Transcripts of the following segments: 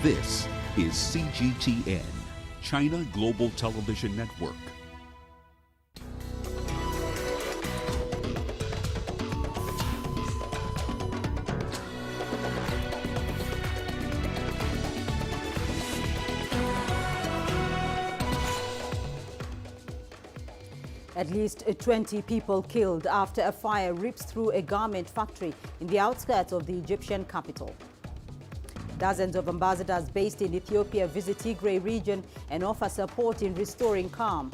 This is CGTN, China Global Television Network. At least 20 people killed after a fire rips through a garment factory in the outskirts of the Egyptian capital. Dozens of ambassadors based in Ethiopia visit Tigray region and offer support in restoring calm.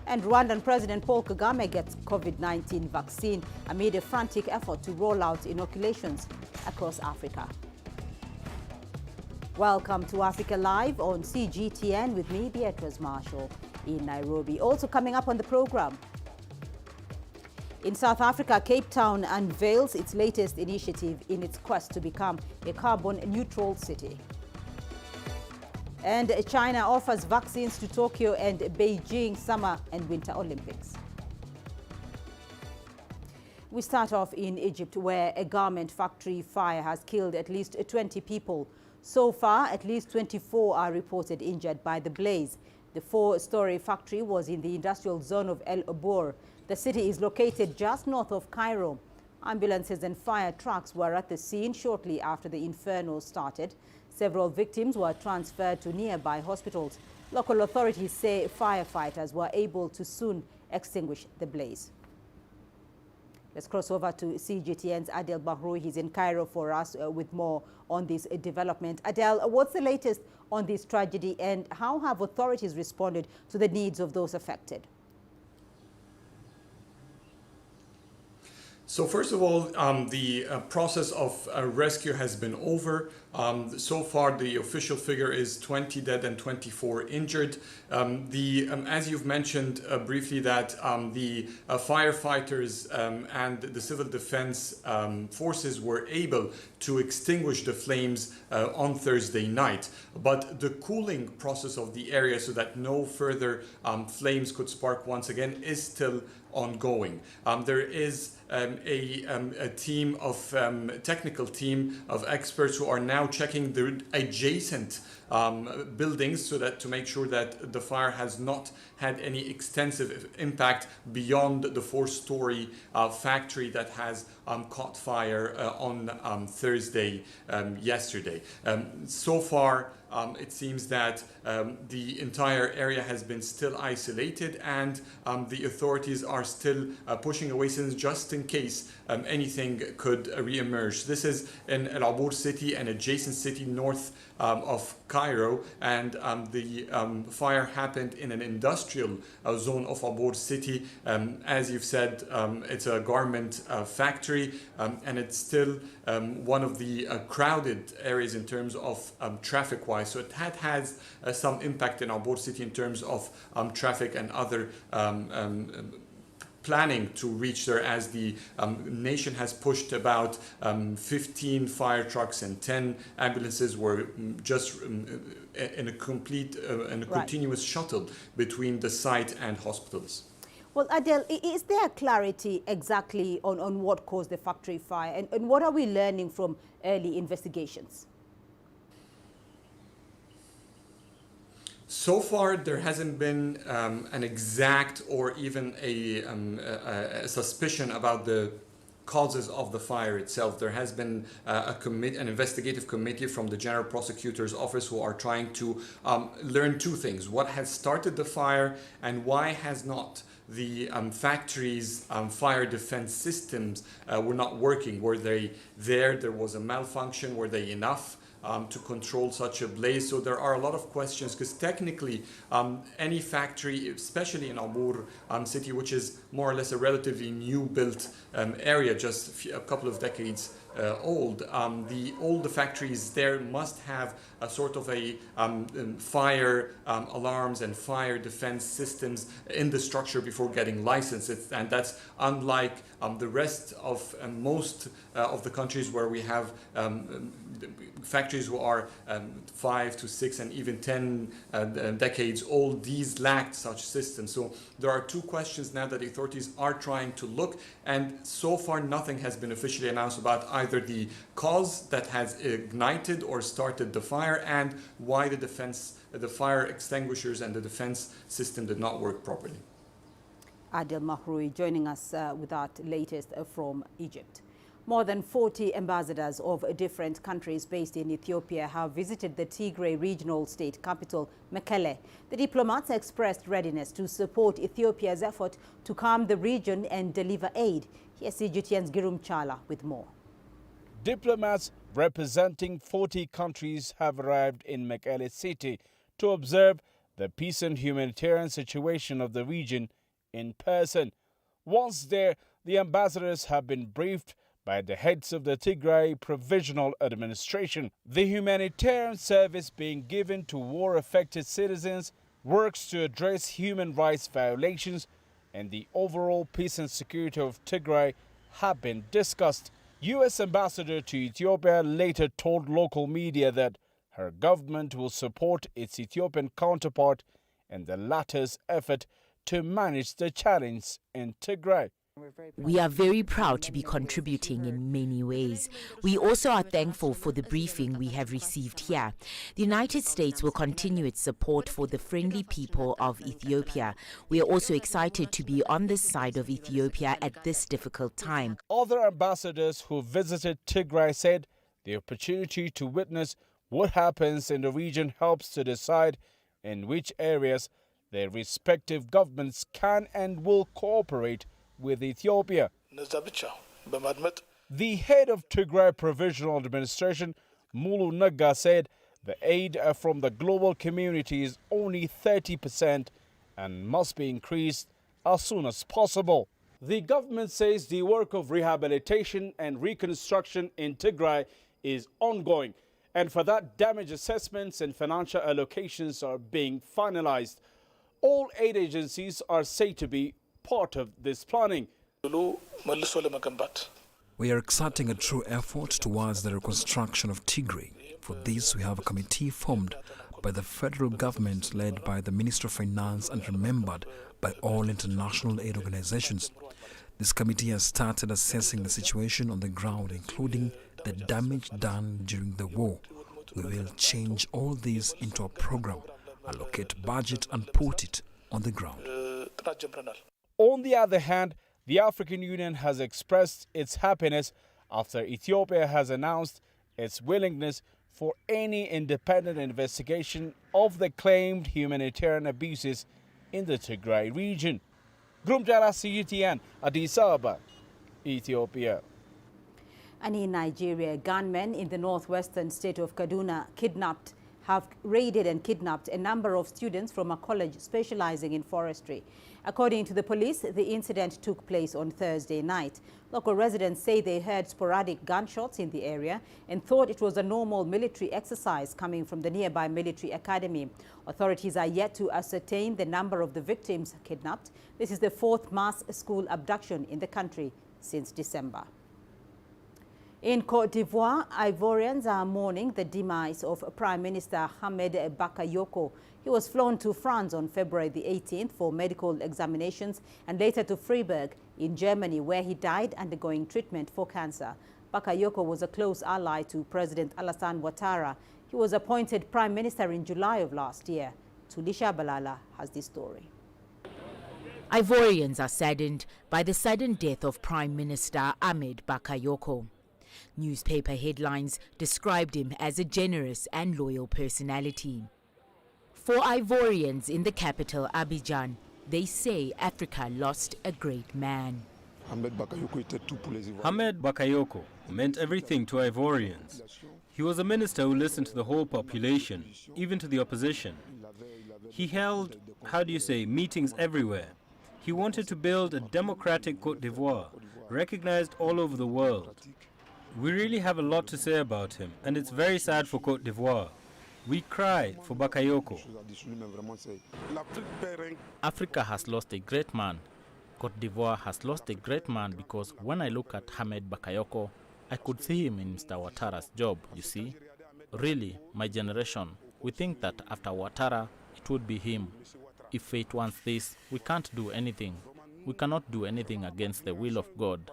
And Rwandan President Paul Kagame gets COVID-19 vaccine amid a frantic effort to roll out inoculations across Africa. Welcome to Africa Live on CGTN with me, Beatrice Marshall, in Nairobi. Also coming up on the program. In South Africa, Cape Town unveils its latest initiative in its quest to become a carbon-neutral city. And China offers vaccines to Tokyo and Beijing Summer and Winter Olympics. We start off in Egypt, where a garment factory fire has killed at least 20 people. So far, at least 24 are reported injured by the blaze. The four-story factory was in the industrial zone of El Obor. The city is located just north of Cairo. Ambulances and fire trucks were at the scene shortly after the inferno started. Several victims were transferred to nearby hospitals. Local authorities say firefighters were able to soon extinguish the blaze. Let's cross over to CGTN's Adel Bahroui. He's in Cairo for us with more on this development. Adel, what's the latest on this tragedy and how have authorities responded to the needs of those affected? So first of all, the process of rescue has been over. So far, the official figure is 20 dead and 24 injured. As you've mentioned briefly, that the firefighters and the civil defense forces were able to extinguish the flames on Thursday night. But the cooling process of the area so that no further flames could spark once again is still ongoing. There is a team of technical team of experts who are now checking the adjacent buildings so that to make sure that the fire has not had any extensive impact beyond the four-story factory that has caught fire on Thursday yesterday. So far, it seems that the entire area has been still isolated and the authorities are still pushing away since just in case anything could re-emerge. This is in El Obor city, an adjacent city north of Cairo, and the fire happened in an industrial zone of Obor city. As you've said, it's a garment factory and it's still one of the crowded areas in terms of traffic-wise. So it has some impact in Obor city in terms of traffic and other planning to reach there, as the nation has pushed about 15 fire trucks and 10 ambulances were just in a complete continuous shuttle between the site and hospitals. Well, Adel, is there clarity exactly on what caused the factory fire and what are we learning from early investigations? So far, there hasn't been an exact or even a suspicion about the causes of the fire itself. There has been an investigative committee from the General Prosecutor's Office who are trying to learn two things: what has started the fire and why has not the factory's fire defense systems were not working. Were they there? There was a malfunction. Were they enough to control such a blaze? So there are a lot of questions, because technically any factory, especially in Obor city, which is more or less a relatively new built area, just a couple of decades old, all the factories there must have a sort of a fire alarms and fire defense systems in the structure before getting licensed. And that's unlike the rest of most of the countries where we have factories who are 5 to 6 and even 10 decades old. These lacked such systems. So there are two questions now that the authorities are trying to look, and so far nothing has been officially announced about either either the cause that has ignited or started the fire and why the fire extinguishers and the defense system did not work properly. Adel Mahroui joining us with that latest from Egypt. More than 40 ambassadors of different countries based in Ethiopia have visited the Tigray regional state capital, Mekelle. The diplomats expressed readiness to support Ethiopia's effort to calm the region and deliver aid. Here's CGTN's Girum Chala with more. Diplomats representing 40 countries have arrived in Mekelle city to observe the peace and humanitarian situation of the region in person. Once there, the ambassadors have been briefed by the heads of the Tigray Provisional Administration. The humanitarian service being given to war-affected citizens works to address human rights violations, and the overall peace and security of Tigray have been discussed. U.S. Ambassador to Ethiopia later told local media that her government will support its Ethiopian counterpart in the latter's effort to manage the challenge in Tigray. We are very proud to be contributing in many ways. We also are thankful for the briefing we have received here. The United States will continue its support for the friendly people of Ethiopia. We are also excited to be on the side of Ethiopia at this difficult time. Other ambassadors who visited Tigray said the opportunity to witness what happens in the region helps to decide in which areas their respective governments can and will cooperate with Ethiopia. The head of Tigray Provisional Administration, Mulu Naga, said the aid from the global community is only 30% and must be increased as soon as possible. The government says the work of rehabilitation and reconstruction in Tigray is ongoing, and for that, damage assessments and financial allocations are being finalized. All aid agencies are said to be part of this planning. We are exerting a true effort towards the reconstruction of Tigray. For this, we have a committee formed by the federal government led by the Minister of Finance and remembered by all international aid organizations. This committee has started assessing the situation on the ground, including the damage done during the war. We will change all this into a program, allocate budget and put it on the ground. On the other hand, the African Union has expressed its happiness after Ethiopia has announced its willingness for any independent investigation of the claimed humanitarian abuses in the Tigray region. Grumjara CGTN, Addis Ababa, Ethiopia. And in Nigeria, gunmen in the northwestern state of Kaduna have raided and kidnapped a number of students from a college specializing in forestry. According to the police, the incident took place on Thursday night. Local residents say they heard sporadic gunshots in the area and thought it was a normal military exercise coming from the nearby military academy. Authorities are yet to ascertain the number of the victims kidnapped. This is the fourth mass school abduction in the country since December. In Cote d'Ivoire, Ivorians are mourning the demise of Prime Minister Ahmed Bakayoko. He was flown to France on February the 18th for medical examinations and later to Freiburg in Germany, where he died undergoing treatment for cancer. Bakayoko was a close ally to President Alassane Ouattara. He was appointed Prime Minister in July of last year. Tulisha Balala has this story. Ivorians are saddened by the sudden death of Prime Minister Ahmed Bakayoko. Newspaper headlines described him as a generous and loyal personality. For Ivorians in the capital, Abidjan, they say Africa lost a great man. Ahmed Bakayoko meant everything to Ivorians. He was a minister who listened to the whole population, even to the opposition. He held, meetings everywhere. He wanted to build a democratic Cote d'Ivoire, recognized all over the world. We really have a lot to say about him, and it's very sad for Cote d'Ivoire. We cry for Bakayoko. Africa has lost a great man. Cote d'Ivoire has lost a great man because when I look at Ahmed Bakayoko, I could see him in Mr. Ouattara's job, you see. Really, my generation, we think that after Ouattara, it would be him. If fate wants this, we can't do anything. We cannot do anything against the will of God.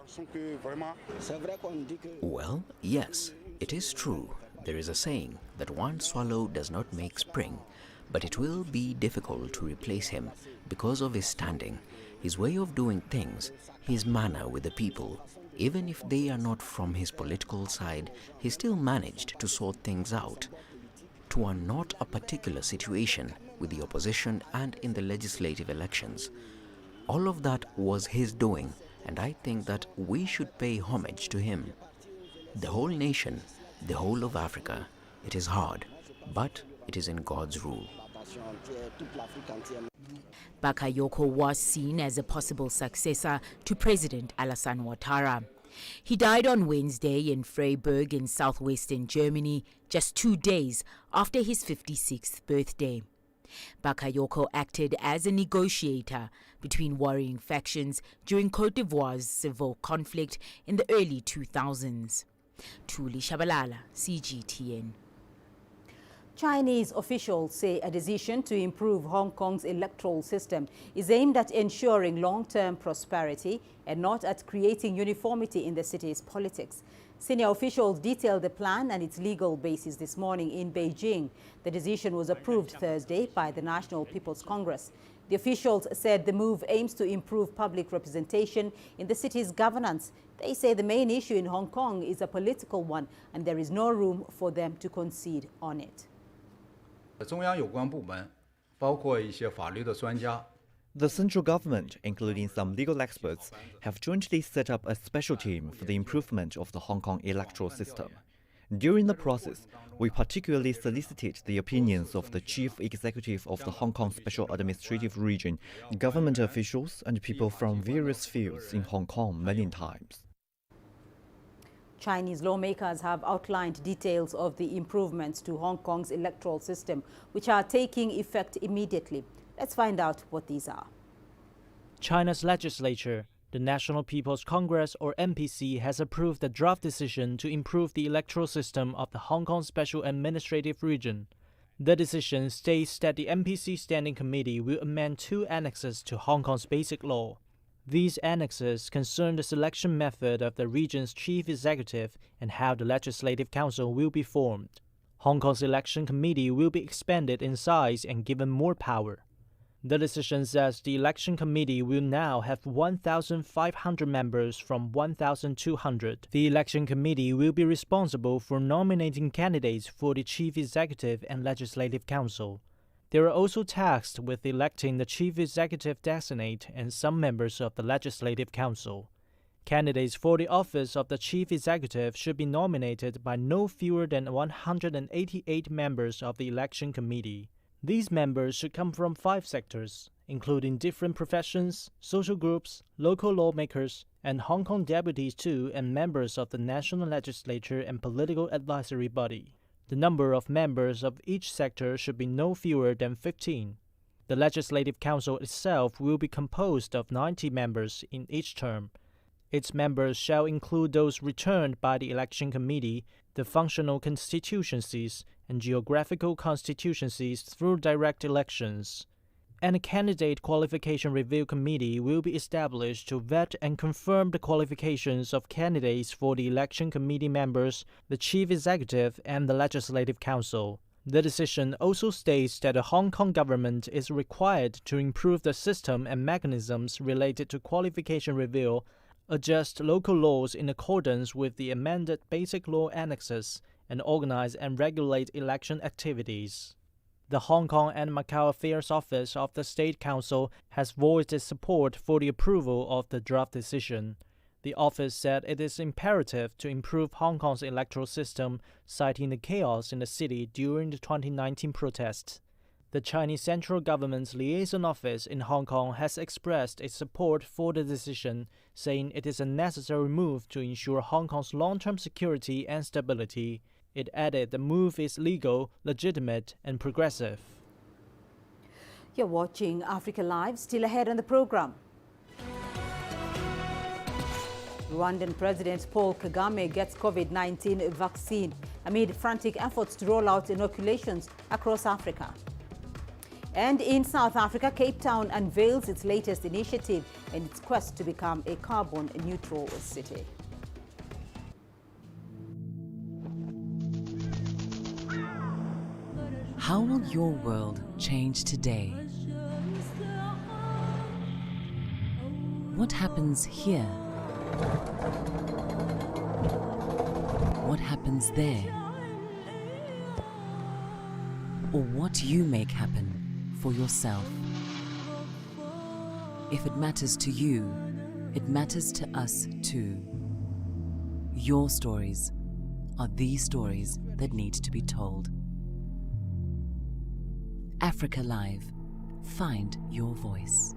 Well, yes, it is true. There is a saying that one swallow does not make spring, but it will be difficult to replace him because of his standing, his way of doing things, his manner with the people. Even if they are not from his political side, he still managed to sort things out. To not a particular situation with the opposition and in the legislative elections. All of that was his doing, and I think that we should pay homage to him. The whole nation, the whole of Africa, it is hard, but it is in God's rule. Bakayoko was seen as a possible successor to President Alassane Ouattara. He died on Wednesday in Freiburg in southwestern Germany, just 2 days after his 56th birthday. Bakayoko acted as a negotiator between warring factions during Cote d'Ivoire's civil conflict in the early 2000s. Tuli Shabalala, CGTN. Chinese officials say a decision to improve Hong Kong's electoral system is aimed at ensuring long-term prosperity and not at creating uniformity in the city's politics. Senior officials detailed the plan and its legal basis this morning in Beijing. The decision was approved Thursday by the National People's Congress. The officials said the move aims to improve public representation in the city's governance. They say the main issue in Hong Kong is a political one, and there is no room for them to concede on it. The central government, including some legal experts, have jointly set up a special team for the improvement of the Hong Kong electoral system. During the process, we particularly solicited the opinions of the chief executive of the Hong Kong Special Administrative Region, government officials, and people from various fields in Hong Kong many times. Chinese lawmakers have outlined details of the improvements to Hong Kong's electoral system, which are taking effect immediately. Let's find out what these are. China's legislature, the National People's Congress or NPC, has approved the draft decision to improve the electoral system of the Hong Kong Special Administrative Region. The decision states that the NPC Standing Committee will amend 2 annexes to Hong Kong's Basic Law. These annexes concern the selection method of the region's chief executive and how the Legislative Council will be formed. Hong Kong's election committee will be expanded in size and given more power. The decision says the election committee will now have 1,500 members from 1,200. The election committee will be responsible for nominating candidates for the chief executive and legislative council. They are also tasked with electing the chief executive designate and some members of the legislative council. Candidates for the office of the chief executive should be nominated by no fewer than 188 members of the election committee. These members should come from 5 sectors, including different professions, social groups, local lawmakers, and Hong Kong deputies too, and members of the national legislature and political advisory body. The number of members of each sector should be no fewer than 15. The Legislative Council itself will be composed of 90 members in each term. Its members shall include those returned by the election committee, the functional constituencies, and geographical constituencies through direct elections. And a candidate qualification review committee will be established to vet and confirm the qualifications of candidates for the election committee members, the chief executive, and the legislative council. The decision also states that the Hong Kong government is required to improve the system and mechanisms related to qualification review, adjust local laws in accordance with the amended Basic Law annexes, and organize and regulate election activities. The Hong Kong and Macau Affairs Office of the State Council has voiced its support for the approval of the draft decision. The office said it is imperative to improve Hong Kong's electoral system, citing the chaos in the city during the 2019 protests. The Chinese central government's liaison office in Hong Kong has expressed its support for the decision, saying it is a necessary move to ensure Hong Kong's long-term security and stability. It added the move is legal, legitimate, and progressive. You're watching Africa Live. Still ahead on the program. Rwandan President Paul Kagame gets COVID-19 vaccine amid frantic efforts to roll out inoculations across Africa. And in South Africa, Cape Town unveils its latest initiative in its quest to become a carbon neutral city. How will your world change today? What happens here? What happens there? Or what you make happen for yourself. If it matters to you, it matters to us too. Your stories are the stories that need to be told. Africa Live. Find your voice.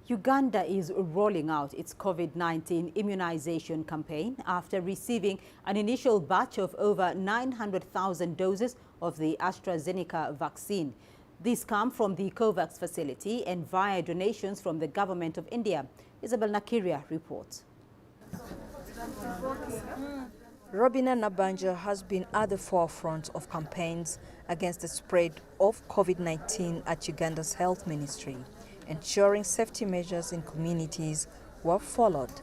Uganda is rolling out its COVID-19 immunization campaign after receiving an initial batch of over 900,000 doses of the AstraZeneca vaccine. These come from the COVAX facility and via donations from the government of India. Isabel Nakiria reports. Robina Nabanja has been at the forefront of campaigns against the spread of COVID-19 at Uganda's health ministry, ensuring safety measures in communities were followed.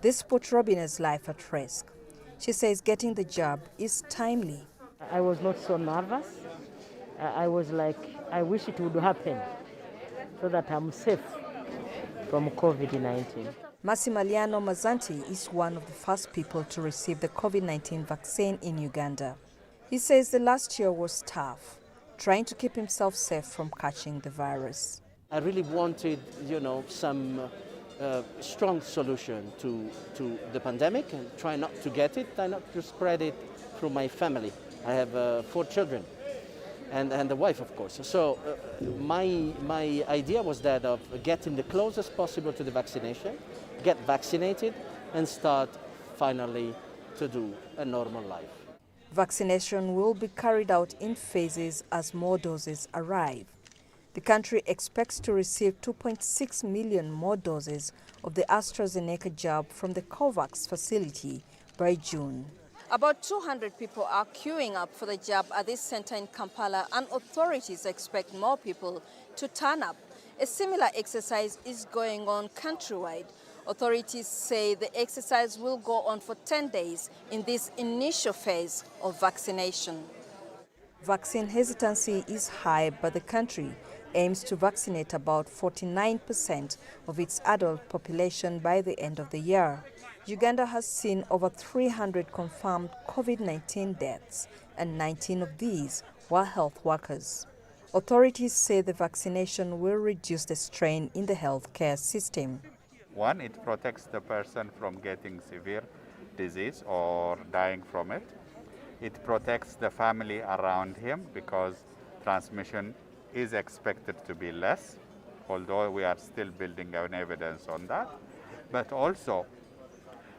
This put Robina's life at risk. She says getting the jab is timely. I was not so nervous. I was like, I wish it would happen so that I'm safe from COVID-19. Massimiliano Mazzanti is one of the first people to receive the COVID-19 vaccine in Uganda. He says the last year was tough, trying to keep himself safe from catching the virus. I really wanted, some strong solution to the pandemic and try not to get it and not to spread it through my family. I have 4 children and a wife, of course. So my idea was that of getting the closest possible to the vaccination, get vaccinated and start finally to do a normal life. Vaccination will be carried out in phases as more doses arrive. The country expects to receive 2.6 million more doses of the AstraZeneca jab from the COVAX facility by June. About 200 people are queuing up for the jab at this center in Kampala, and authorities expect more people to turn up. A similar exercise is going on countrywide. Authorities say the exercise will go on for 10 days in this initial phase of vaccination. Vaccine hesitancy is high, but the country aims to vaccinate about 49% of its adult population by the end of the year. Uganda has seen over 300 confirmed COVID-19 deaths, and 19 of these were health workers. Authorities say the vaccination will reduce the strain in the healthcare system. One, it protects the person from getting severe disease or dying from it. It protects the family around him because transmission is expected to be less, although we are still building on evidence on that. But also,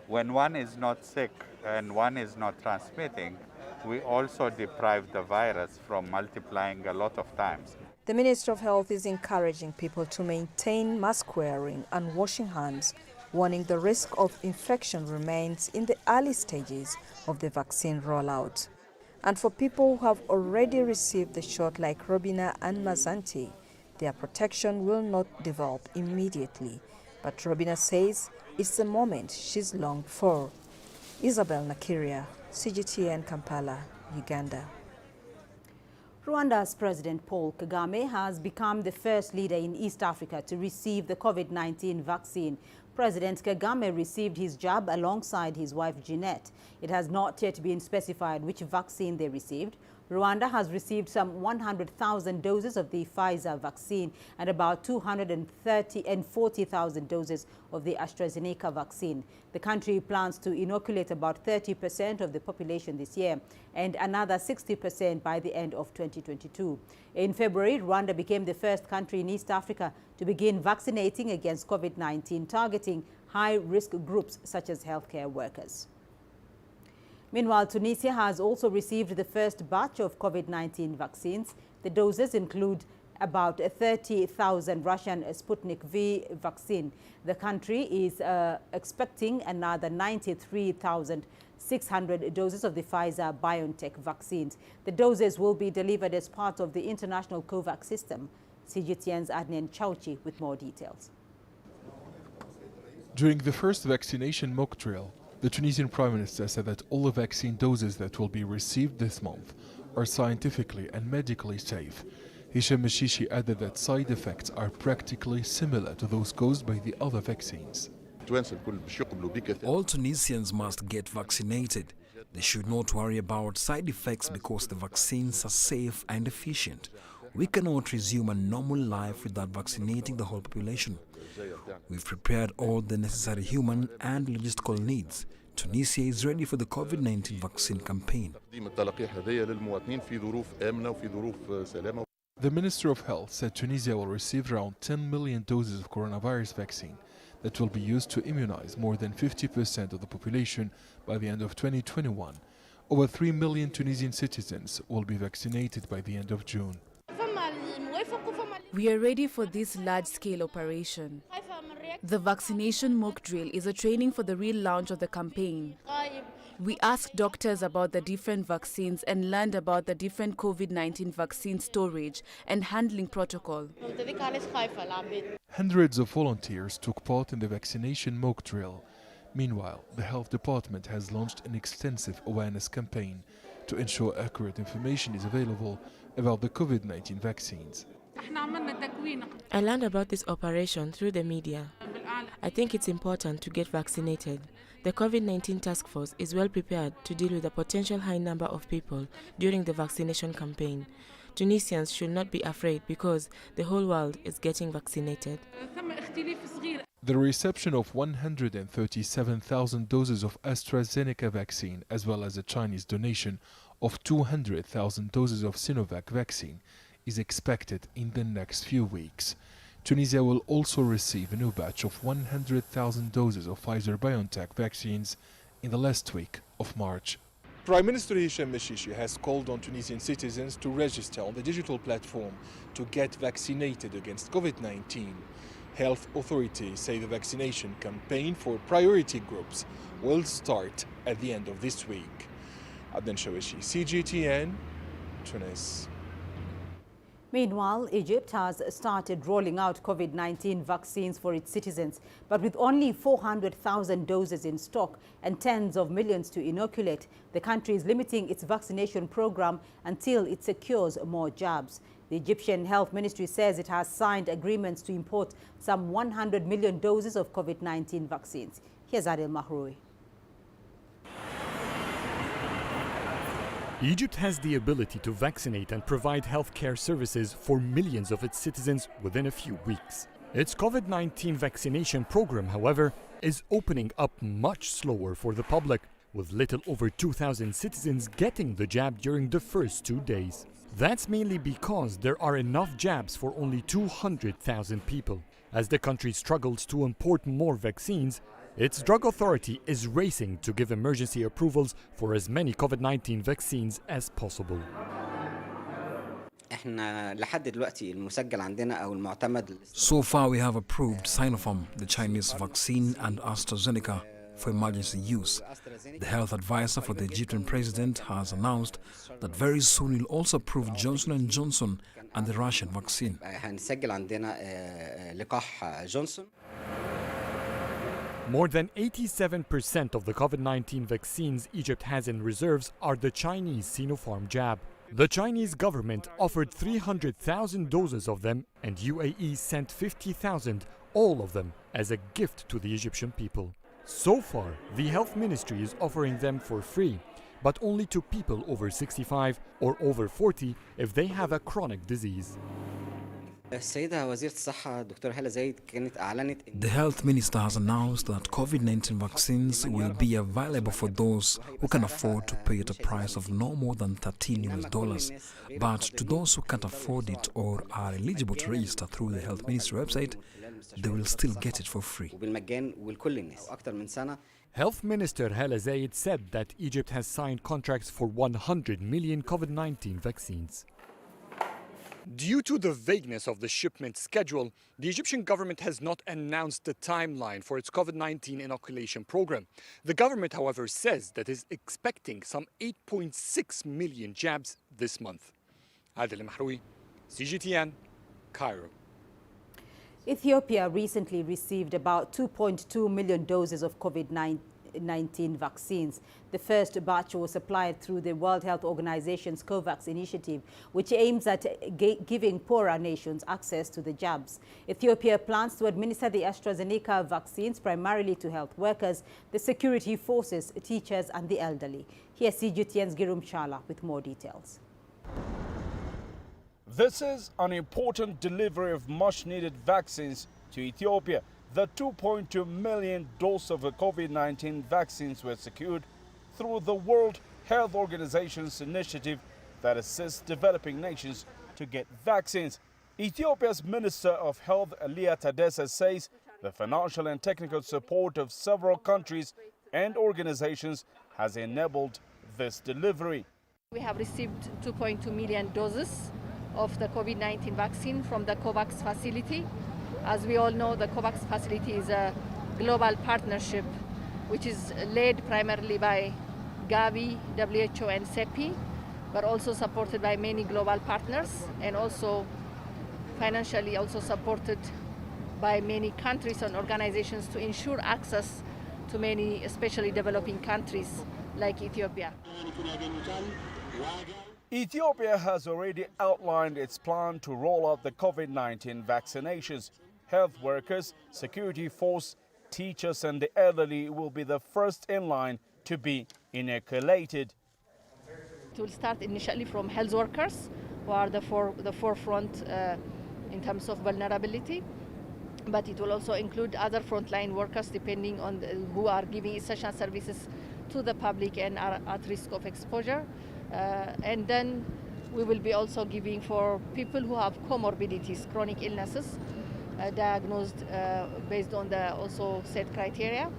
when one is not sick and one is not transmitting, we also deprive the virus from multiplying a lot of times. The Minister of Health is encouraging people to maintain mask wearing and washing hands, warning the risk of infection remains in the early stages of the vaccine rollout. And for people who have already received the shot like Robina and Mazzanti, their protection will not develop immediately. But Robina says it's the moment she's longed for. Isabel Nakiria, CGTN, Kampala, Uganda. Rwanda's President Paul Kagame has become the first leader in East Africa to receive the COVID-19 vaccine. President Kagame received his jab alongside his wife Jeanette. It has not yet been specified which vaccine they received. Rwanda has received some 100,000 doses of the Pfizer vaccine and about 240,000 doses of the AstraZeneca vaccine. The country plans to inoculate about 30% of the population this year and another 60% by the end of 2022. In February, Rwanda became the first country in East Africa to begin vaccinating against COVID-19, targeting high-risk groups such as healthcare workers. Meanwhile, Tunisia has also received the first batch of COVID-19 vaccines. The doses include about 30,000 Russian Sputnik V vaccine. The country is expecting another 93,600 doses of the Pfizer-BioNTech vaccines. The doses will be delivered as part of the international COVAX system. CGTN's Adnan Chauchi with more details. During the first vaccination mock drill, the Tunisian Prime Minister said that all the vaccine doses that will be received this month are scientifically and medically safe. Hisham Mashishi added that side effects are practically similar to those caused by the other vaccines. All Tunisians must get vaccinated. They should not worry about side effects because the vaccines are safe and efficient. We cannot resume a normal life without vaccinating the whole population. We've prepared all the necessary human and logistical needs. Tunisia is ready for the COVID-19 vaccine campaign. The Minister of Health said Tunisia will receive around 10 million doses of coronavirus vaccine that will be used to immunize more than 50% of the population by the end of 2021. Over 3 million Tunisian citizens will be vaccinated by the end of June. We are ready for this large-scale operation. The vaccination mock drill is a training for the real launch of the campaign. We asked doctors about the different vaccines and learned about the different COVID-19 vaccine storage and handling protocol. Hundreds of volunteers took part in the vaccination mock drill. Meanwhile, the health department has launched an extensive awareness campaign to ensure accurate information is available about the COVID-19 vaccines. I learned about this operation through the media. I think it's important to get vaccinated. The COVID-19 task force is well prepared to deal with a potential high number of people during the vaccination campaign. Tunisians should not be afraid because the whole world is getting vaccinated. The reception of 137,000 doses of AstraZeneca vaccine, as well as a Chinese donation of 200,000 doses of Sinovac vaccine, is expected in the next few weeks. Tunisia will also receive a new batch of 100,000 doses of Pfizer-BioNTech vaccines in the last week of March. Prime Minister Hisham Mashishi has called on Tunisian citizens to register on the digital platform to get vaccinated against COVID-19. Health authorities say the vaccination campaign for priority groups will start at the end of this week. Adnan Shawishi, CGTN, Tunis. Meanwhile, Egypt has started rolling out COVID-19 vaccines for its citizens, but with only 400,000 doses in stock and tens of millions to inoculate, the country is limiting its vaccination program until it secures more jabs. The Egyptian Health Ministry says it has signed agreements to import some 100 million doses of COVID-19 vaccines. Here's Adil Mahroui. Egypt has the ability to vaccinate and provide healthcare services for millions of its citizens within a few weeks. Its COVID-19 vaccination program, however, is opening up much slower for the public, with little over 2,000 citizens getting the jab during the first 2 days. That's mainly because there are enough jabs for only 200,000 people. As the country struggles to import more vaccines, its drug authority is racing to give emergency approvals for as many COVID-19 vaccines as possible. So far we have approved Sinopharm, the Chinese vaccine, and AstraZeneca for emergency use. The health advisor for the Egyptian president has announced that very soon he'll also approve Johnson & Johnson and the Russian vaccine. More than 87% of the COVID-19 vaccines Egypt has in reserves are the Chinese Sinopharm jab. The Chinese government offered 300,000 doses of them, and UAE sent 50,000, all of them, as a gift to the Egyptian people. So far, the health ministry is offering them for free, but only to people over 65 or over 40 if they have a chronic disease. The health minister has announced that COVID-19 vaccines will be available for those who can afford to pay at a price of no more than $13. But to those who can't afford it or are eligible to register through the health ministry website, they will still get it for free. Health Minister Hala Zaid said that Egypt has signed contracts for 100 million COVID-19 vaccines. Due to the vagueness of the shipment schedule, the Egyptian government has not announced the timeline for its COVID-19 inoculation program. The government, however, says that it is expecting some 8.6 million jabs this month. Adel Mahroui, CGTN, Cairo. Ethiopia recently received about 2.2 million doses of COVID-19 vaccines. The first batch was supplied through the World Health Organization's COVAX initiative, which aims at giving poorer nations access to the jabs. Ethiopia plans to administer the AstraZeneca vaccines primarily to health workers, the security forces, teachers and the elderly. Here's CGTN's Girum Chala with more details. This is an important delivery of much-needed vaccines to Ethiopia. The 2.2 million doses of the COVID-19 vaccines were secured through the World Health Organization's initiative that assists developing nations to get vaccines. Ethiopia's Minister of Health, Elia Tadessa, says the financial and technical support of several countries and organizations has enabled this delivery. We have received 2.2 million doses of the COVID-19 vaccine from the COVAX facility. As we all know, the COVAX facility is a global partnership which is led primarily by Gavi, WHO and CEPI, but also supported by many global partners and also financially also supported by many countries and organizations to ensure access to many, especially developing countries like Ethiopia. Ethiopia has already outlined its plan to roll out the COVID-19 vaccinations. Health workers, security force, teachers and the elderly will be the first in line to be inoculated. It will start initially from health workers, who are the forefront in terms of vulnerability, but it will also include other frontline workers depending on who are giving essential services to the public and are at risk of exposure. And then we will be also giving for people who have comorbidities, chronic illnesses, diagnosed based on the also set criteria.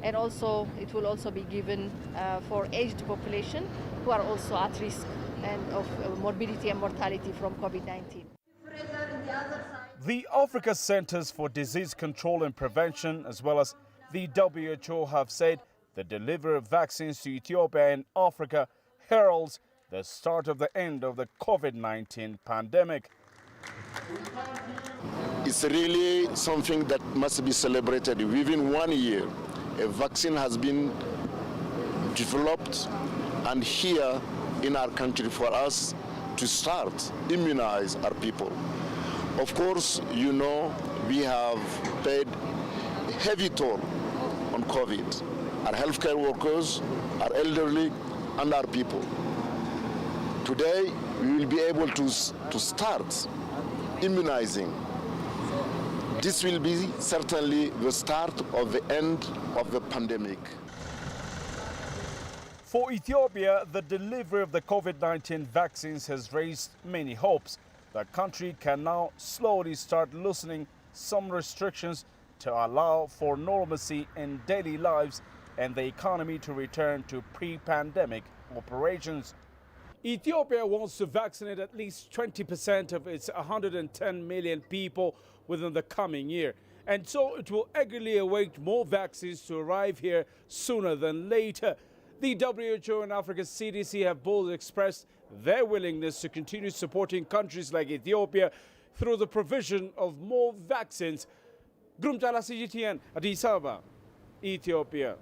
And also it will also be given for aged population who are also at risk and of morbidity and mortality from COVID-19. The Africa Centers for Disease Control and Prevention as well as the WHO have said the delivery of vaccines to Ethiopia and Africa heralds the start of the end of the COVID-19 pandemic. It's really something that must be celebrated. Within 1 year, a vaccine has been developed and here in our country for us to start immunize our people. Of course, you know, we have paid a heavy toll on COVID. Our healthcare workers, our elderly, and our people. Today, we will be able to start immunizing. This will be certainly the start of the end of the pandemic. For Ethiopia, the delivery of the COVID-19 vaccines has raised many hopes. The country can now slowly start loosening some restrictions to allow for normalcy in daily lives and the economy to return to pre-pandemic operations. Ethiopia wants to vaccinate at least 20% of its 110 million people within the coming year. And so it will eagerly await more vaccines to arrive here sooner than later. The WHO and Africa's CDC have both expressed their willingness to continue supporting countries like Ethiopia through the provision of more vaccines. Grumtala CGTN, Addis Ababa, Ethiopia.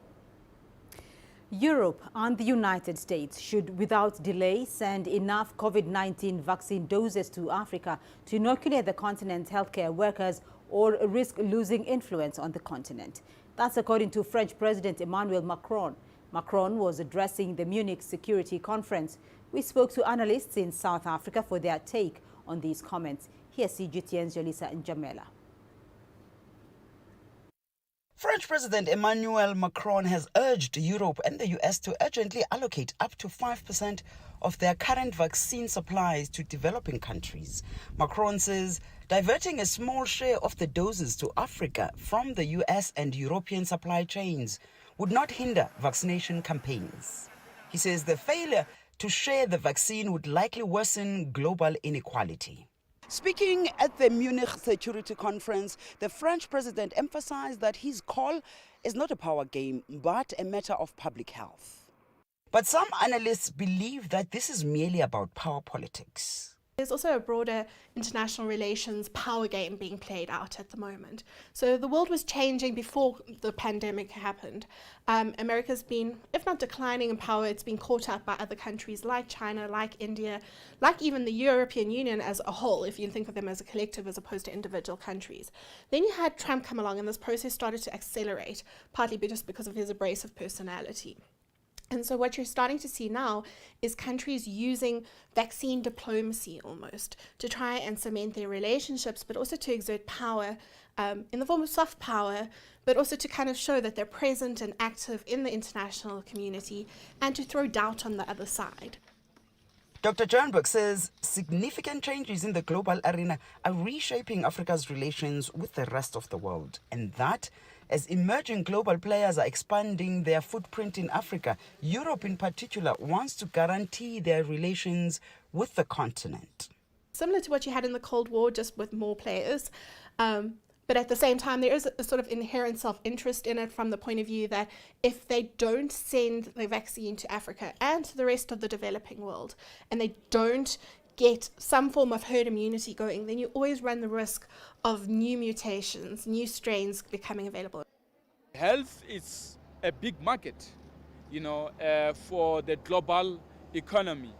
Europe and the United States should, without delay, send enough COVID-19 vaccine doses to Africa to inoculate the continent's healthcare workers or risk losing influence on the continent. That's according to French President Emmanuel Macron. Macron was addressing the Munich Security Conference. We spoke to analysts in South Africa for their take on these comments. Here's CGTN's Jolisa Njamela. French President Emmanuel Macron has urged Europe and the US to urgently allocate up to 5% of their current vaccine supplies to developing countries. Macron says diverting a small share of the doses to Africa from the US and European supply chains would not hinder vaccination campaigns. He says the failure to share the vaccine would likely worsen global inequality. Speaking at the Munich Security Conference, the French president emphasized that his call is not a power game, but a matter of public health. But some analysts believe that this is merely about power politics. There's also a broader international relations power game being played out at the moment. So the world was changing before the pandemic happened. America's been, if not declining in power, it's been caught up by other countries like China, like India, like even the European Union as a whole, if you think of them as a collective as opposed to individual countries. Then you had Trump come along and this process started to accelerate, partly just because of his abrasive personality. And so what you're starting to see now is countries using vaccine diplomacy almost to try and cement their relationships, but also to exert power in the form of soft power, but also to kind of show that they're present and active in the international community and to throw doubt on the other side. Dr. Johanberg says significant changes in the global arena are reshaping Africa's relations with the rest of the world, and that as emerging global players are expanding their footprint in Africa, Europe in particular wants to guarantee their relations with the continent. Similar to what you had in the Cold War, just with more players. But at the same time, there is a sort of inherent self-interest in it from the point of view that if they don't send the vaccine to Africa and to the rest of the developing world, and they don't get some form of herd immunity going, then you always run the risk of new mutations, new strains becoming available. Health is a big market, for the global economy.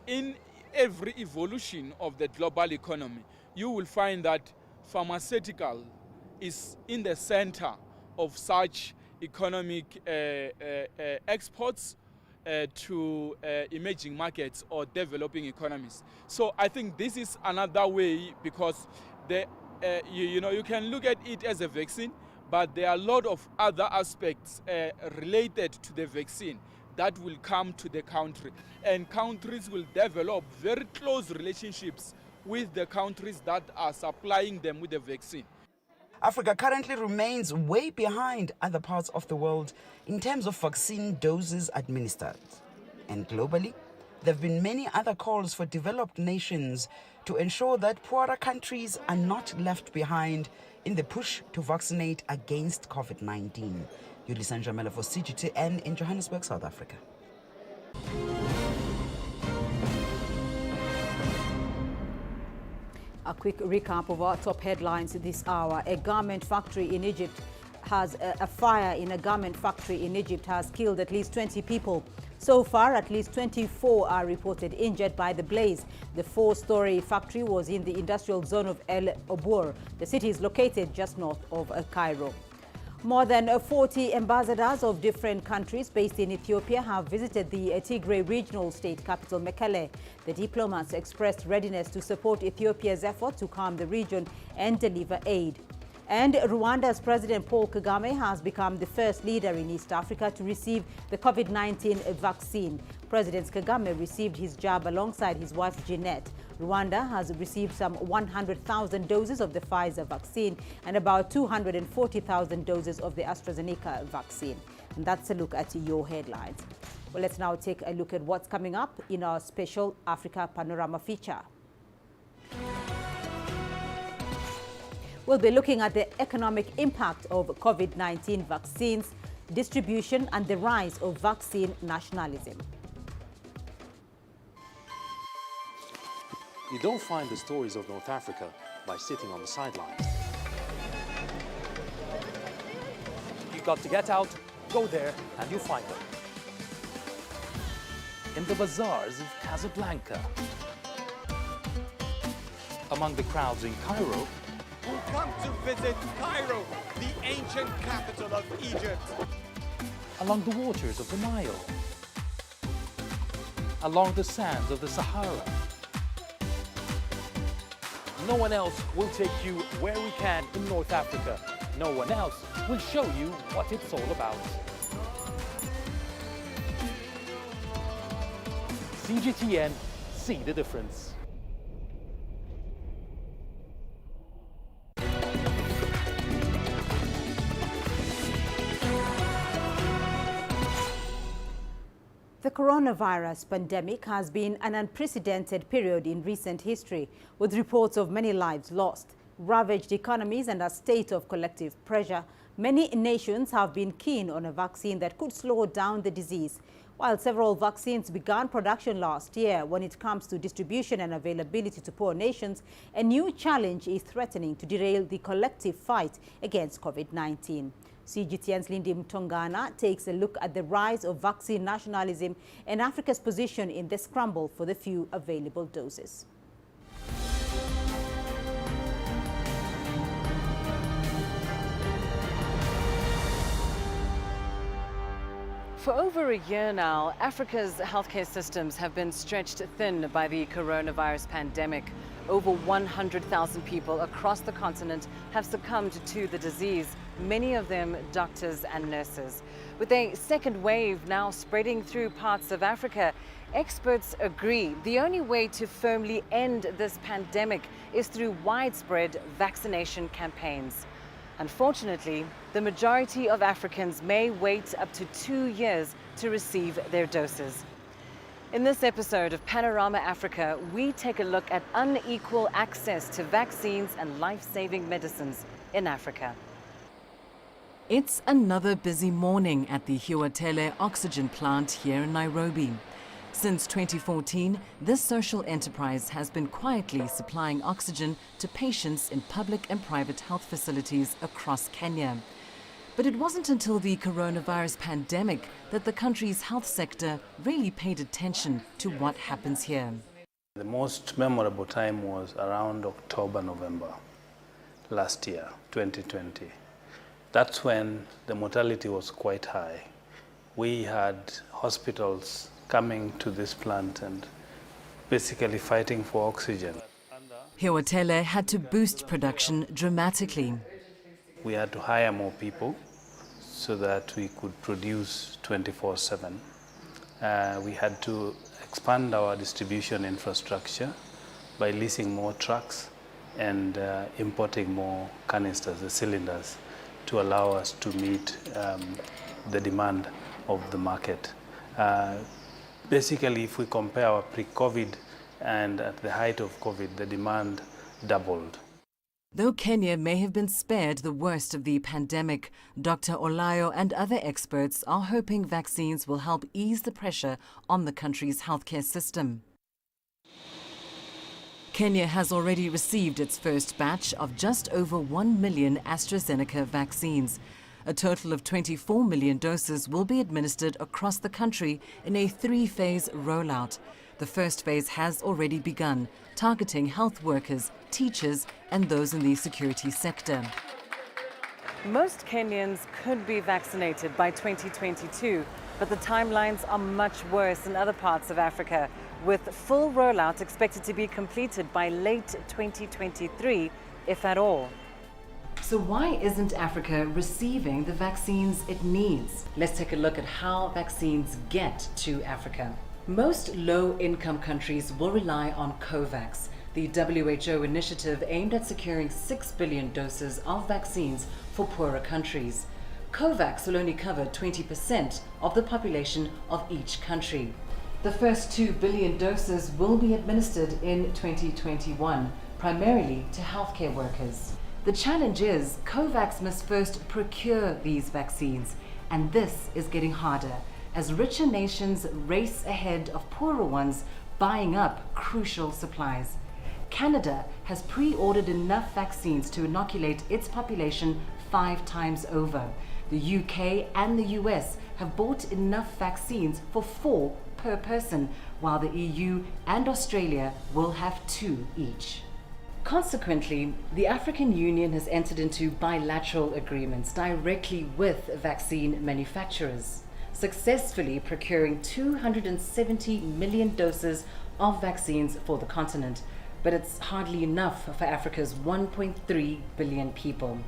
In every evolution of the global economy, you will find that pharmaceutical is in the center of such economic exports to emerging markets or developing economies. So I think this is another way, because you can look at it as a vaccine, but there are a lot of other aspects related to the vaccine that will come to the country, and countries will develop very close relationships with the countries that are supplying them with the vaccine. Africa currently remains way behind other parts of the world in terms of vaccine doses administered. And globally, there have been many other calls for developed nations to ensure that poorer countries are not left behind in the push to vaccinate against COVID-19. Yuli Jamela for CGTN in Johannesburg, South Africa. A quick recap of our top headlines this hour. A garment factory in Egypt has a fire in a garment factory in Egypt has killed at least 20 people. So far, at least 24 are reported injured by the blaze. The 4-story factory was in the industrial zone of El Obour. The city is located just north of Cairo. More than 40 ambassadors of different countries based in Ethiopia have visited the Tigray regional state capital, Mekelle. The diplomats expressed readiness to support Ethiopia's effort to calm the region and deliver aid. And Rwanda's President Paul Kagame has become the first leader in East Africa to receive the COVID-19 vaccine. President Kagame received his jab alongside his wife Jeanette. Rwanda has received some 100,000 doses of the Pfizer vaccine and about 240,000 doses of the AstraZeneca vaccine. And that's a look at your headlines. Well, let's now take a look at what's coming up in our special Africa Panorama feature. We'll be looking at the economic impact of COVID-19 vaccines, distribution, and the rise of vaccine nationalism. You don't find the stories of North Africa by sitting on the sidelines. You've got to get out, go there, and you'll find them. In the bazaars of Casablanca. Among the crowds in Cairo. Who come to visit Cairo, the ancient capital of Egypt. Along the waters of the Nile. Along the sands of the Sahara. No one else will take you where we can in North Africa. No one else will show you what it's all about. CGTN, see the difference. The coronavirus pandemic has been an unprecedented period in recent history, with reports of many lives lost, ravaged economies and a state of collective pressure. Many nations have been keen on a vaccine that could slow down the disease. While several vaccines began production last year, when it comes to distribution and availability to poor nations, a new challenge is threatening to derail the collective fight against COVID-19. CGTN's Lindy Mtongana takes a look at the rise of vaccine nationalism and Africa's position in the scramble for the few available doses. For over a year now, Africa's healthcare systems have been stretched thin by the coronavirus pandemic. Over 100,000 people across the continent have succumbed to the disease, many of them doctors and nurses. With a second wave now spreading through parts of Africa, experts agree the only way to firmly end this pandemic is through widespread vaccination campaigns. Unfortunately, the majority of Africans may wait up to 2 years to receive their doses. In this episode of Panorama Africa, we take a look at unequal access to vaccines and life-saving medicines in Africa. It's another busy morning at the Huatele oxygen plant here in Nairobi. Since 2014, this social enterprise has been quietly supplying oxygen to patients in public and private health facilities across Kenya. But it wasn't until the coronavirus pandemic that the country's health sector really paid attention to what happens here. The most memorable time was around October, November last year, 2020. That's when the mortality was quite high. We had hospitals coming to this plant and basically fighting for oxygen. Huatele had to boost production dramatically. We had to hire more people so that we could produce 24/7. We had to expand our distribution infrastructure by leasing more trucks and importing more canisters, the cylinders, to allow us to meet the demand of the market. Basically, if we compare our pre-COVID and at the height of COVID, the demand doubled. Though Kenya may have been spared the worst of the pandemic, Dr. Olayo and other experts are hoping vaccines will help ease the pressure on the country's healthcare system. Kenya has already received its first batch of just over 1 million AstraZeneca vaccines. A total of 24 million doses will be administered across the country in a 3-phase rollout. The first phase has already begun, targeting health workers, teachers, and those in the security sector. Most Kenyans could be vaccinated by 2022, but the timelines are much worse in other parts of Africa, with full rollout expected to be completed by late 2023, if at all. So why isn't Africa receiving the vaccines it needs? Let's take a look at how vaccines get to Africa. Most low-income countries will rely on COVAX, the WHO initiative aimed at securing 6 billion doses of vaccines for poorer countries. COVAX will only cover 20% of the population of each country. The first 2 billion doses will be administered in 2021, primarily to healthcare workers. The challenge is COVAX must first procure these vaccines, and this is getting harder as richer nations race ahead of poorer ones buying up crucial supplies. Canada has pre-ordered enough vaccines to inoculate its population 5 times over. The UK and the US have bought enough vaccines for 4 per person, while the EU and Australia will have 2 each. Consequently, the African Union has entered into bilateral agreements directly with vaccine manufacturers, successfully procuring 270 million doses of vaccines for the continent. But it's hardly enough for Africa's 1.3 billion people.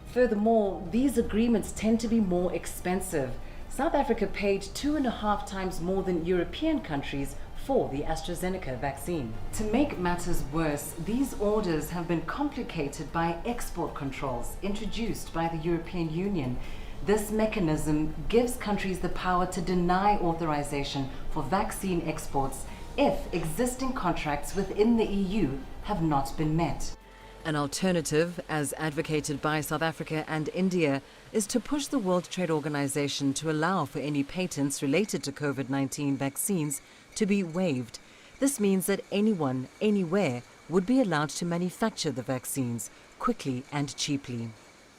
Furthermore, these agreements tend to be more expensive. South Africa paid 2.5 times more than European countries for the AstraZeneca vaccine. To make matters worse, these orders have been complicated by export controls introduced by the European Union. This mechanism gives countries the power to deny authorization for vaccine exports if existing contracts within the EU have not been met. An alternative, as advocated by South Africa and India, is to push the World Trade Organization to allow for any patents related to COVID-19 vaccines to be waived. This means that anyone, anywhere, would be allowed to manufacture the vaccines quickly and cheaply.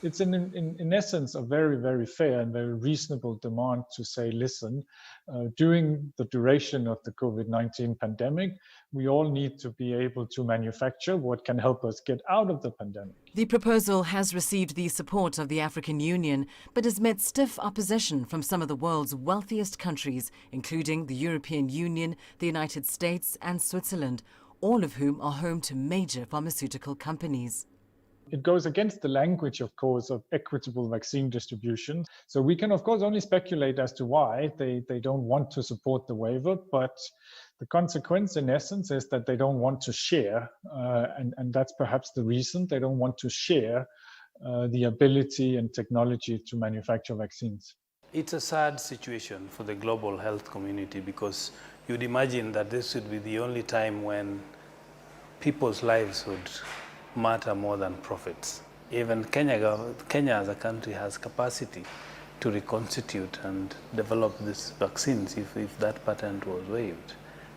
It's in essence a very, very fair and very reasonable demand to say, listen, during the duration of the COVID-19 pandemic, we all need to be able to manufacture what can help us get out of the pandemic. The proposal has received the support of the African Union, but has met stiff opposition from some of the world's wealthiest countries, including the European Union, the United States and Switzerland, all of whom are home to major pharmaceutical companies. It goes against the language, of course, of equitable vaccine distribution. So we can, of course, only speculate as to why they don't want to support the waiver, but the consequence, in essence, is that they don't want to share, and that's perhaps the reason. They don't want to share the ability and technology to manufacture vaccines. It's a sad situation for the global health community because you'd imagine that this would be the only time when people's lives would matter more than profits. Even Kenya as a country has capacity to reconstitute and develop these vaccines if that patent was waived.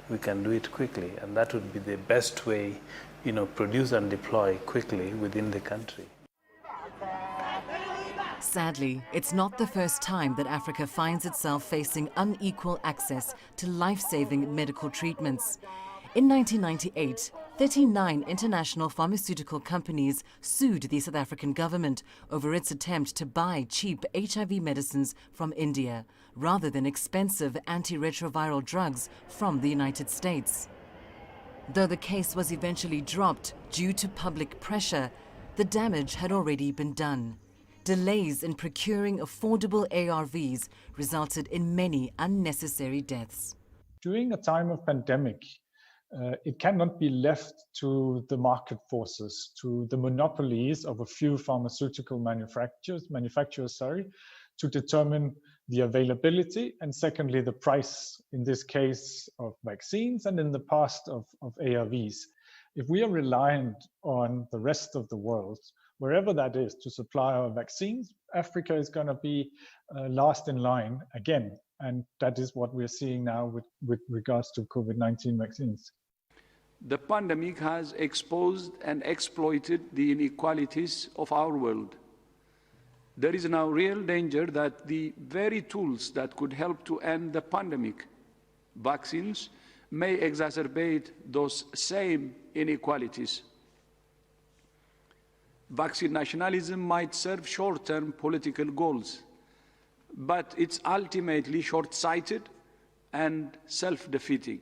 We can do it quickly, and that would be the best way, produce and deploy quickly within the country. Sadly, it's not the first time that Africa finds itself facing unequal access to life-saving medical treatments. In 1998, 39 international pharmaceutical companies sued the South African government over its attempt to buy cheap HIV medicines from India, rather than expensive antiretroviral drugs from the United States. Though the case was eventually dropped due to public pressure, the damage had already been done. Delays in procuring affordable ARVs resulted in many unnecessary deaths. During a time of pandemic, it cannot be left to the market forces, to the monopolies of a few pharmaceutical manufacturers, to determine the availability and secondly, the price, in this case, of vaccines and in the past of ARVs. If we are reliant on the rest of the world, wherever that is, to supply our vaccines, Africa is going to be last in line again. And that is what we're seeing now with regards to COVID-19 vaccines. The pandemic has exposed and exploited the inequalities of our world. There is now real danger that the very tools that could help to end the pandemic, vaccines, may exacerbate those same inequalities. Vaccine nationalism might serve short-term political goals, but it's ultimately short-sighted and self-defeating.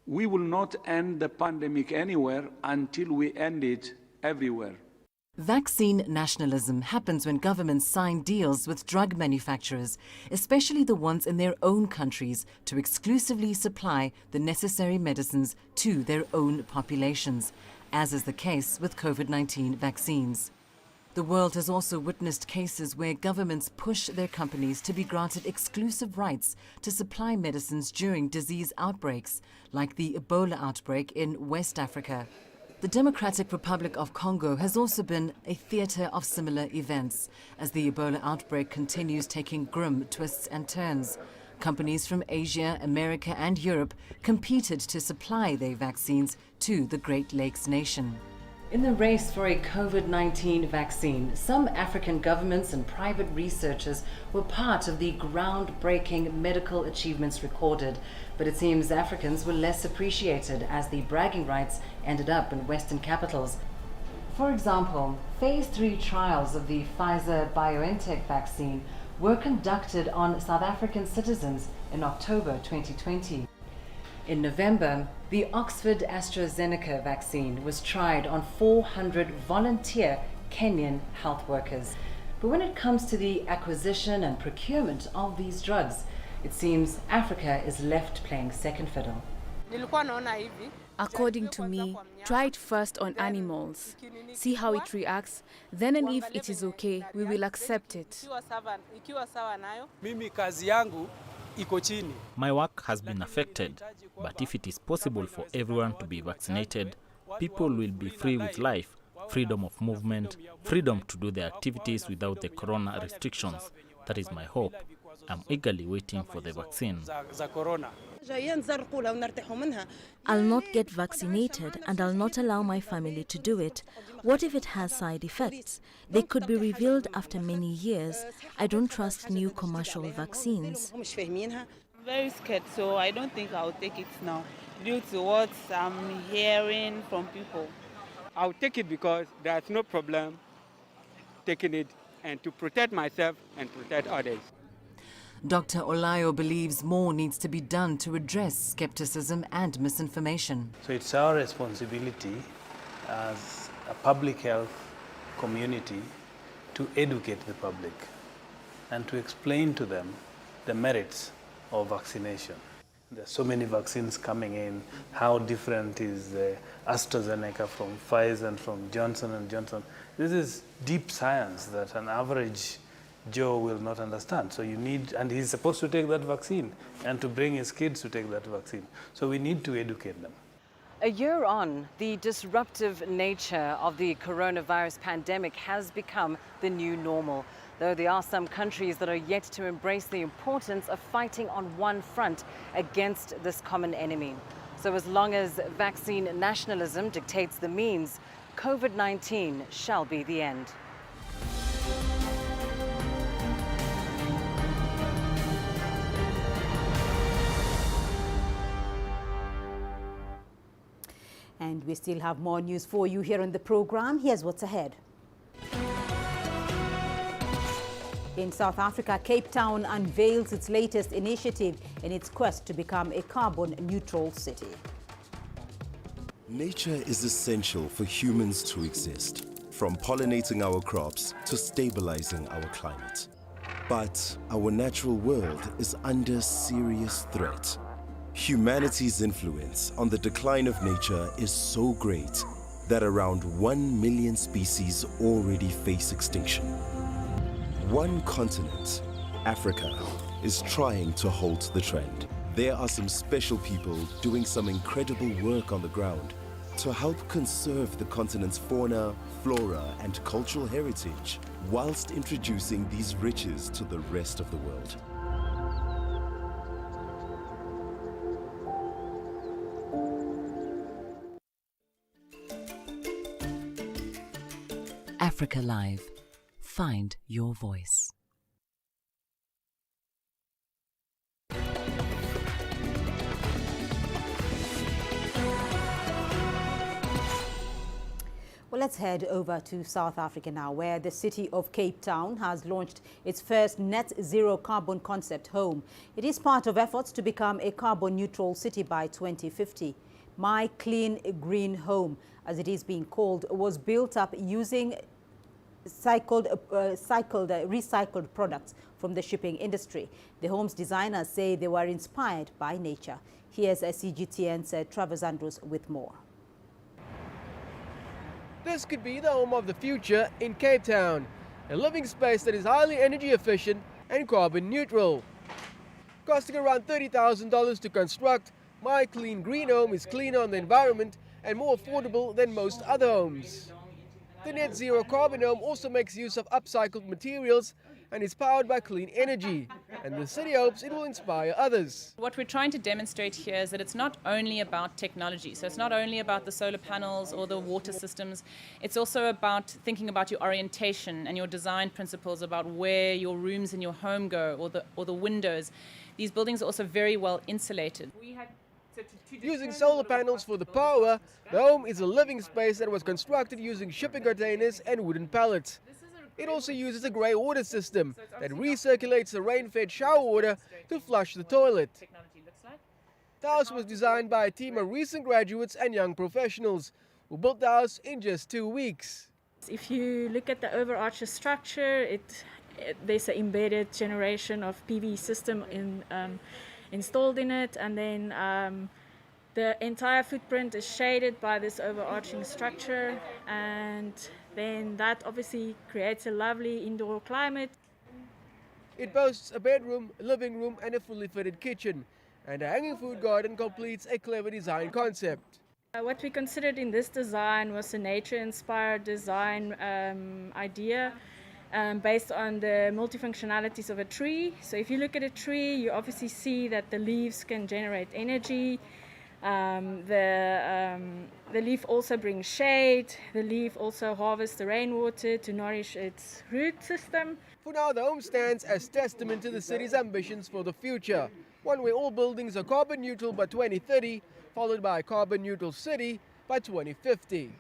We will not end the pandemic anywhere until we end it everywhere. Vaccine nationalism happens when governments sign deals with drug manufacturers, especially the ones in their own countries, to exclusively supply the necessary medicines to their own populations, as is the case with COVID-19 vaccines. The world has also witnessed cases where governments push their companies to be granted exclusive rights to supply medicines during disease outbreaks, like the Ebola outbreak in West Africa. The Democratic Republic of Congo has also been a theatre of similar events, as the Ebola outbreak continues taking grim twists and turns. Companies from Asia, America and Europe competed to supply their vaccines to the Great Lakes nation. In the race for a COVID-19 vaccine, some African governments and private researchers were part of the groundbreaking medical achievements recorded, but it seems Africans were less appreciated as the bragging rights ended up in Western capitals. For example, Phase 3 trials of the Pfizer-BioNTech vaccine were conducted on South African citizens in October 2020. In November, the Oxford AstraZeneca vaccine was tried on 400 volunteer Kenyan health workers. But when it comes to the acquisition and procurement of these drugs, it seems Africa is left playing second fiddle. According to me, try it first on animals. See how it reacts. Then and if it is okay, we will accept it. My work has been affected, but if it is possible for everyone to be vaccinated, people will be free with life, freedom of movement, freedom to do their activities without the corona restrictions. That is my hope. I'm eagerly waiting for the vaccine. I'll not get vaccinated and I'll not allow my family to do it. What if it has side effects? They could be revealed after many years. I don't trust new commercial vaccines. Very scared, so I don't think I'll take it now due to what I'm hearing from people. I'll take it because there's no problem taking it, and to protect myself and protect others. Dr. Olayo believes more needs to be done to address skepticism and misinformation. So it's our responsibility as a public health community to educate the public and to explain to them the merits of vaccination. There's so many vaccines coming in. How different is the AstraZeneca from Pfizer and from Johnson & Johnson? This is deep science that an average Joe will not understand. So you need, and he's supposed to take that vaccine and to bring his kids to take that vaccine. So we need to educate them. A year on, the disruptive nature of the coronavirus pandemic has become the new normal. Though there are some countries that are yet to embrace the importance of fighting on one front against this common enemy. So as long as vaccine nationalism dictates the means, COVID-19 shall be the end. And we still have more news for you here on the program. Here's what's ahead. In South Africa, Cape Town unveils its latest initiative in its quest to become a carbon-neutral city. Nature is essential for humans to exist, from pollinating our crops to stabilizing our climate. But our natural world is under serious threat. Humanity's influence on the decline of nature is so great that around 1 million species already face extinction. One continent, Africa, is trying to halt the trend. There are some special people doing some incredible work on the ground to help conserve the continent's fauna, flora, and cultural heritage, whilst introducing these riches to the rest of the world. Africa Live. Find your voice. Well, let's head over to South Africa now, where the city of Cape Town has launched its first net zero carbon concept home. It is part of efforts to become a carbon neutral city by 2050. My Clean Green Home, as it is being called, was built up using recycled products from the shipping industry. The home's designers say they were inspired by nature. Here's CGTN's Travis Andrews with more. This could be the home of the future in Cape Town, a living space that is highly energy efficient and carbon neutral. Costing around $30,000 to construct, My Clean Green Home is cleaner on the environment and more affordable than most other homes. The net zero carbon home also makes use of upcycled materials and is powered by clean energy, and the city hopes it will inspire others. What we're trying to demonstrate here is that it's not only about technology. So it's not only about the solar panels or the water systems. It's also about thinking about your orientation and your design principles about where your rooms in your home go, or the windows. These buildings are also very well insulated. Using solar panels for the power, the home is a living space that was constructed using shipping containers and wooden pallets. It also uses a grey water system that recirculates the rain-fed shower water to flush the toilet. The house was designed by a team of recent graduates and young professionals who built the house in just 2 weeks. If you look at the overarching structure, there's an embedded generation of PV system installed in it, and then The entire footprint is shaded by this overarching structure, and then that obviously creates a lovely indoor climate. It boasts a bedroom, living room and a fully fitted kitchen, and a hanging food garden completes a clever design concept. What we considered in this design was a nature-inspired design idea based on the multifunctionalities of a tree. So if you look at a tree, you obviously see that the leaves can generate energy. The leaf also brings shade. The leaf also harvests the rainwater to nourish its root system. For now, the home stands as testament to the city's ambitions for the future, one where all buildings are carbon neutral by 2030, followed by a carbon neutral city by 2050.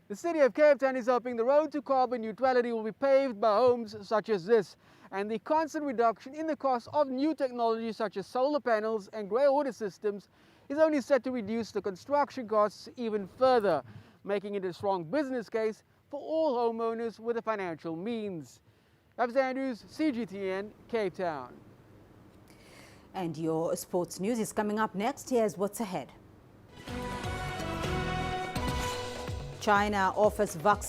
The city of Cape Town is hoping the road to carbon neutrality will be paved by homes such as this, and the constant reduction in the cost of new technologies such as solar panels and grey water systems is only set to reduce the construction costs even further, making it a strong business case for all homeowners with the financial means. Andrews, CGTN, Cape Town. And your sports news is coming up next. Here's what's ahead. China offers vaccine